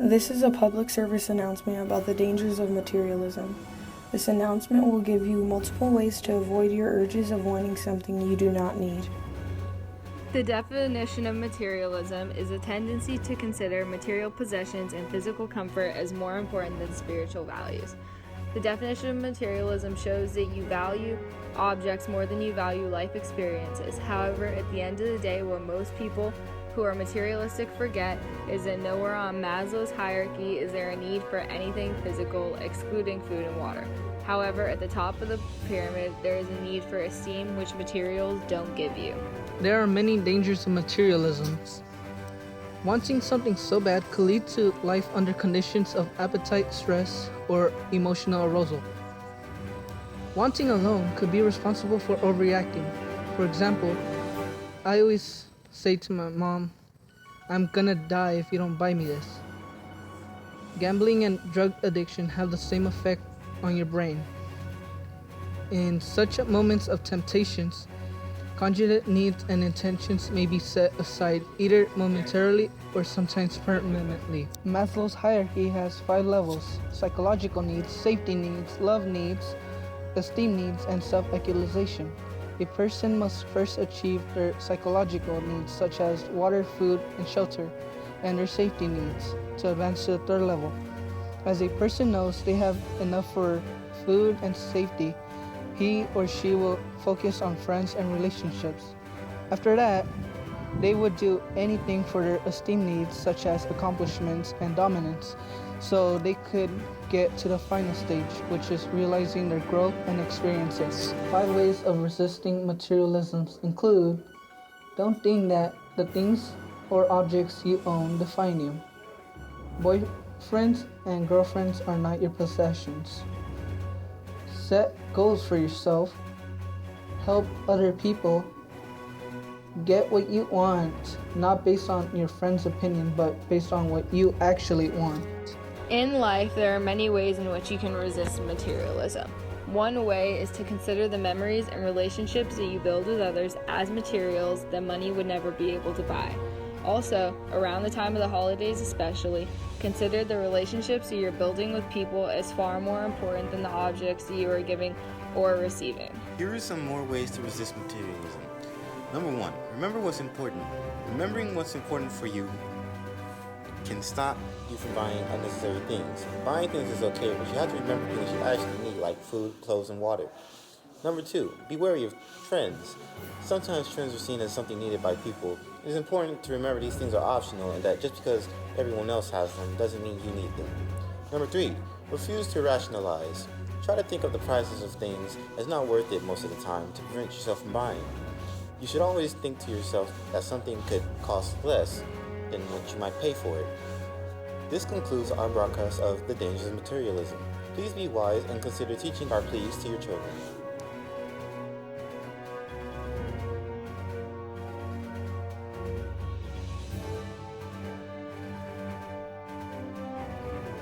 This is a public service announcement about the dangers of materialism. This announcement will give you multiple ways to avoid your urges of wanting something you do not need. The definition of materialism is a tendency to consider material possessions and physical comfort as more important than spiritual values. The definition of materialism shows that you value objects more than you value life experiences. However, at the end of the day, what most people who are materialistic forget is that nowhere on Maslow's hierarchy is there a need for anything physical, excluding food and water. However, at the top of the pyramid, there is a need for esteem which materials don't give you. There are many dangers of materialism. Wanting something so bad could lead to life under conditions of appetite, stress, or emotional arousal. Wanting alone could be responsible for overreacting. For example, I always say to my mom, "I'm gonna die if you don't buy me this." Gambling and drug addiction have the same effect on your brain. In such moments of temptations, conjugated needs and intentions may be set aside either momentarily or sometimes permanently. Maslow's hierarchy has 5 levels: psychological needs, safety needs, love needs, esteem needs, and self-actualization. A person must first achieve their psychological needs such as water, food, and shelter, and their safety needs to advance to the 3rd level. As a person knows they have enough for food and safety, he or she will focus on friends and relationships. After that, they would do anything for their esteem needs such as accomplishments and dominance, so they could get to the final stage, which is realizing their growth and experiences. 5 ways of resisting materialism include: don't think that the things or objects you own define you. Boyfriends and girlfriends are not your possessions. Set goals for yourself. Help other people. Get what you want, not based on your friend's opinion, but based on what you actually want. In life, there are many ways in which you can resist materialism. One way is to consider the memories and relationships that you build with others as materials that money would never be able to buy. Also, around the time of the holidays especially, consider the relationships that you're building with people as far more important than the objects that you are giving or receiving. Here are some more ways to resist materialism. Number 1, remember what's important. Remembering what's important for you can stop you from buying unnecessary things. Buying things is okay, but you have to remember things you actually need, like food, clothes, and water. Number 2, be wary of trends. Sometimes trends are seen as something needed by people. It is important to remember these things are optional and that just because everyone else has them doesn't mean you need them. Number 3, refuse to rationalize. Try to think of the prices of things as not worth it most of the time to prevent yourself from buying. You should always think to yourself that something could cost less than what you might pay for it. This concludes our broadcast of The Dangers of Materialism. Please be wise and consider teaching our pleas to your children.